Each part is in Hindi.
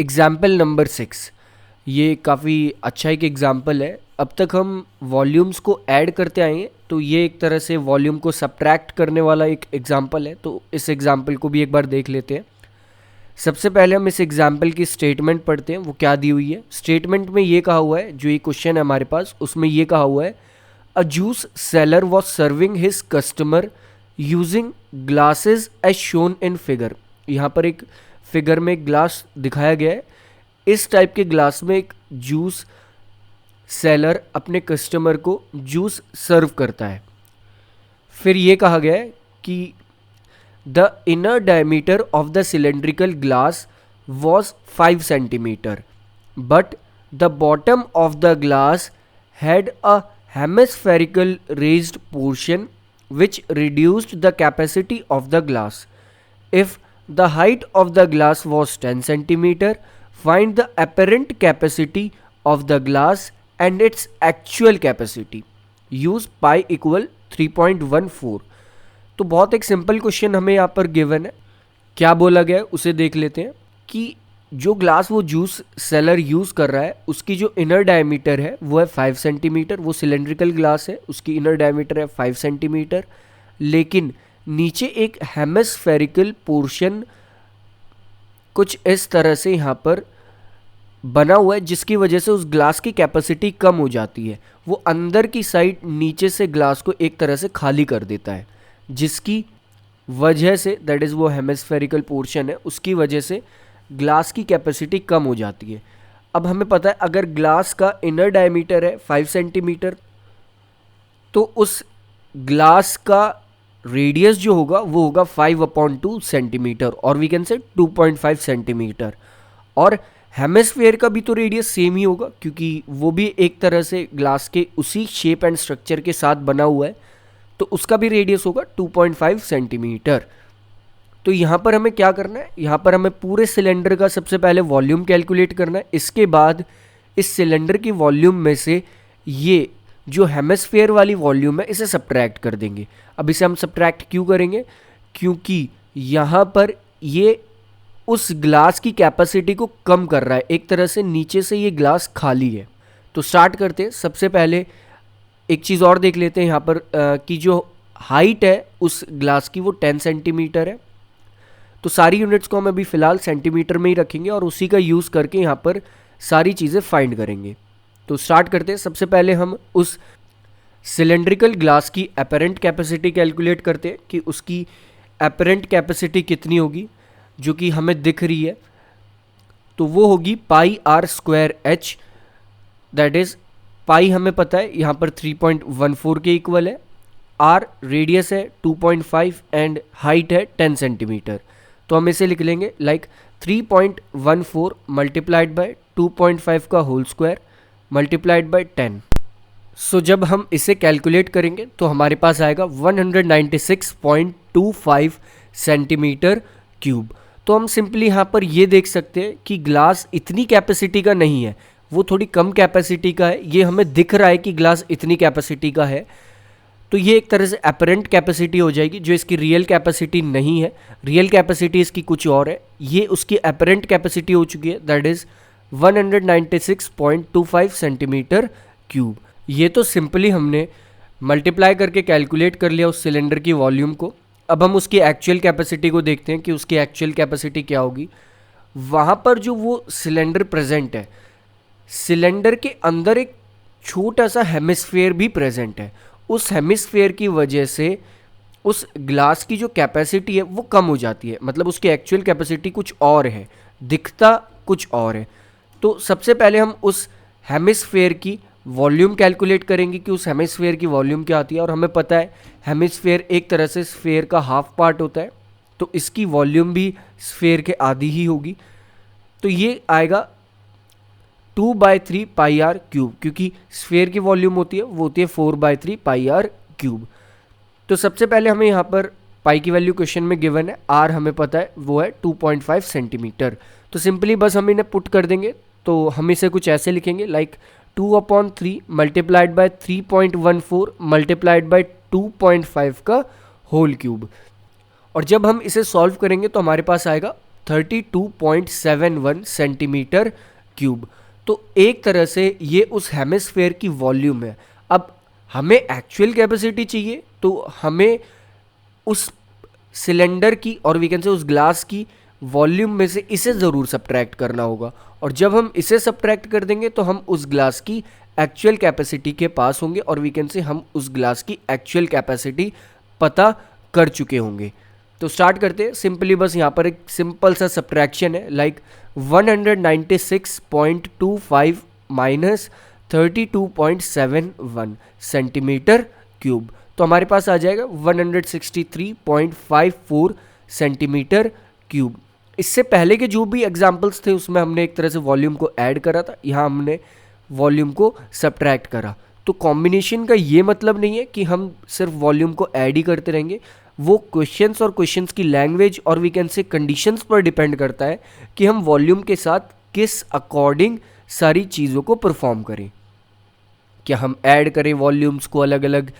एग्ज़ाम्पल नंबर 6, ये काफ़ी अच्छा एक एग्ज़ाम्पल है। अब तक हम वॉल्यूम्स को ऐड करते आए हैं, तो ये एक तरह से वॉल्यूम को सब्ट्रैक्ट करने वाला एक एग्ज़ाम्पल है। तो इस एग्ज़ाम्पल को भी एक बार देख लेते हैं। सबसे पहले हम इस एग्ज़ाम्पल की स्टेटमेंट पढ़ते हैं, वो क्या दी हुई है। स्टेटमेंट में ये कहा हुआ है, जो ये क्वेश्चन है हमारे पास, उसमें ये कहा हुआ है, a juice seller was serving his customer using glasses as shown in figure. यहाँ पर एक फिगर में एक ग्लास दिखाया गया है। इस टाइप के ग्लास में एक जूस सेलर अपने कस्टमर को जूस सर्व करता है। फिर ये कहा गया है कि the inner diameter of the cylindrical glass was 5 centimeter, but the bottom of the glass had a hemispherical raised portion which reduced the capacity of the glass. If the height of the glass was 10 centimeter, find the apparent capacity of the glass and its actual capacity. Use pi equal 3.14. तो बहुत एक सिंपल क्वेश्चन हमें यहाँ पर गिवन है। क्या बोला गया है उसे देख लेते हैं कि जो ग्लास वो जूस सेलर यूज़ कर रहा है, उसकी जो इनर डायमीटर है वो है 5 सेंटीमीटर। वो सिलेंड्रिकल ग्लास है, उसकी इनर डायमीटर है 5 सेंटीमीटर, लेकिन नीचे एक हेमिस्फेरिकल पोर्शन कुछ इस तरह से यहाँ पर बना हुआ है, जिसकी वजह से उस ग्लास की कैपेसिटी कम हो जाती है। वो अंदर की साइड नीचे से ग्लास को एक तरह से खाली कर देता है, जिसकी वजह से, दैट इज़ वो हेमिस्फेरिकल पोर्शन है, उसकी वजह से ग्लास की कैपेसिटी कम हो जाती है। अब हमें पता है अगर ग्लास का इनर डायमीटर है 5 सेंटीमीटर, तो उस ग्लास का रेडियस जो होगा वो होगा 5/2 सेंटीमीटर, और वी कैन से 2.5 सेंटीमीटर। और हेमिस्फेयर का भी तो रेडियस सेम ही होगा, क्योंकि वो भी एक तरह से ग्लास के उसी शेप एंड स्ट्रक्चर के साथ बना हुआ है, तो उसका भी रेडियस होगा 2.5 सेंटीमीटर। तो यहाँ पर हमें क्या करना है, यहाँ पर हमें पूरे सिलेंडर का सबसे पहले वॉल्यूम कैलकुलेट करना है। इसके बाद इस सिलेंडर की वॉल्यूम में से ये जो हेमिस्फेयर वाली वॉल्यूम है इसे सब्ट्रैक्ट कर देंगे। अब इसे हम सब्ट्रैक्ट क्यों करेंगे, क्योंकि यहाँ पर ये उस ग्लास की कैपेसिटी को कम कर रहा है, एक तरह से नीचे से ये ग्लास खाली है। तो स्टार्ट करते हैं। सबसे पहले एक चीज़ और देख लेते हैं यहाँ पर कि जो हाइट है उस ग्लास की वो 10 सेंटीमीटर है। तो सारी यूनिट्स को हम अभी फ़िलहाल सेंटीमीटर में ही रखेंगे और उसी का यूज़ करके यहाँ पर सारी चीज़ें फाइंड करेंगे। तो स्टार्ट करते हैं। सबसे पहले हम उस सिलेंड्रिकल ग्लास की एपरेंट कैपेसिटी कैलकुलेट करते हैं कि उसकी एपरेंट कैपेसिटी कितनी होगी, जो कि हमें दिख रही है। तो वो होगी pi r square h, that is pi हमें पता है यहाँ पर 3.14 के इक्वल है, आर रेडियस है 2.5 एंड हाइट है 10 सेंटीमीटर। तो हम इसे लिख लेंगे लाइक 3.14 मल्टीप्लाइड बाय 2.5 का होल स्क्वायर मल्टीप्लाइड बाय 10। सो जब हम इसे कैलकुलेट करेंगे तो हमारे पास आएगा 196.25 सेंटीमीटर क्यूब। तो हम सिंपली यहाँ पर ये देख सकते हैं कि ग्लास इतनी कैपेसिटी का नहीं है, वो थोड़ी कम कैपेसिटी का है। ये हमें दिख रहा है कि ग्लास इतनी कैपेसिटी का है, तो ये एक तरह से अपरेंट कैपेसिटी हो जाएगी, जो इसकी रियल कैपेसिटी नहीं है। रियल कैपेसिटी इसकी कुछ और है, ये उसकी अपरेंट कैपेसिटी हो चुकी है, दैट इज़ 196.25 सेंटीमीटर क्यूब। ये तो सिंपली हमने मल्टीप्लाई करके कैलकुलेट कर लिया उस सिलेंडर की वॉल्यूम को। अब हम उसकी एक्चुअल कैपेसिटी को देखते हैं कि उसकी एक्चुअल कैपेसिटी क्या होगी। वहाँ पर जो वो सिलेंडर प्रेजेंट है, सिलेंडर के अंदर एक छोटा सा हेमिस्फेयर भी प्रेजेंट है। उस हेमिस्फेयर की वजह से उस ग्लास की जो कैपेसिटी है वो कम हो जाती है, मतलब उसकी एक्चुअल कैपेसिटी कुछ और है, दिखता कुछ और है। तो सबसे पहले हम उस हेमिस्फेयर की वॉल्यूम कैलकुलेट करेंगे कि उस हेमिस्फेयर की वॉल्यूम क्या आती है। और हमें पता है हेमिस्फेयर एक तरह से स्फेयर का हाफ पार्ट होता है, तो इसकी वॉल्यूम भी स्फेयर के आधी ही होगी। तो ये आएगा 2/3 पाई आर क्यूब, क्योंकि स्फेयर की वॉल्यूम होती है वो होती है 4/3 पाई आर क्यूब। तो सबसे पहले हमें यहाँ पर पाई की वैल्यू क्वेश्चन में गिवन है, आर हमें पता है वो है 2.5 सेंटीमीटर। तो सिंपली बस हम इन्हें पुट कर देंगे। तो हम इसे कुछ ऐसे लिखेंगे like 2/3 multiplied by 3.14 multiplied by 2.5 का होल क्यूब। और जब हम इसे सॉल्व करेंगे तो हमारे पास आएगा 32.71 सेंटीमीटर क्यूब। तो एक तरह से ये उस हेमिस्फेयर की वॉल्यूम है। अब हमें एक्चुअल कैपेसिटी चाहिए, तो हमें उस सिलेंडर की और वी कैन से उस ग्लास की वॉल्यूम में से इसे ज़रूर सब्ट्रैक्ट करना होगा, और जब हम इसे सब्ट्रैक्ट कर देंगे तो हम उस ग्लास की एक्चुअल कैपेसिटी के पास होंगे, और वी कैन से हम उस ग्लास की एक्चुअल कैपेसिटी पता कर चुके होंगे। तो स्टार्ट करते हैं सिंपली। बस यहाँ पर एक सिंपल सा सब्ट्रैक्शन है, लाइक 196.25 माइनस 32.71 सेंटीमीटर क्यूब। तो हमारे पास आ जाएगा 163.54 सेंटीमीटर क्यूब। इससे पहले के जो भी एग्जाम्पल्स थे उसमें हमने एक तरह से वॉल्यूम को ऐड करा था, यहाँ हमने वॉल्यूम को सब्ट्रैक्ट करा। तो कॉम्बिनेशन का ये मतलब नहीं है कि हम सिर्फ वॉल्यूम को ऐड ही करते रहेंगे, वो क्वेश्चंस और क्वेश्चंस की लैंग्वेज और वी कैन से कंडीशंस पर डिपेंड करता है कि हम वॉल्यूम के साथ किस अकॉर्डिंग सारी चीज़ों को परफॉर्म करें। क्या हम ऐड करें वॉल्यूम्स को अलग अलग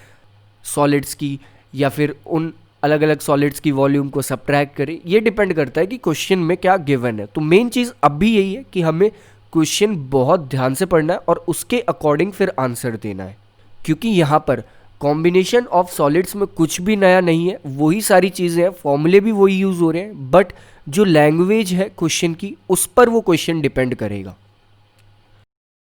सॉलिड्स की, या फिर उन अलग अलग सॉलिड्स की वॉल्यूम को सब्ट्रैक्ट करें, ये डिपेंड करता है कि क्वेश्चन में क्या गिवन है। तो मेन चीज़ अब भी यही है कि हमें क्वेश्चन बहुत ध्यान से पढ़ना है और उसके अकॉर्डिंग फिर आंसर देना है, क्योंकि यहाँ पर कॉम्बिनेशन ऑफ सॉलिड्स में कुछ भी नया नहीं है, वही सारी चीज़ें हैं, फॉर्मूले भी वही यूज़ हो रहे हैं, बट जो लैंग्वेज है क्वेश्चन की उस पर वो क्वेश्चन डिपेंड करेगा।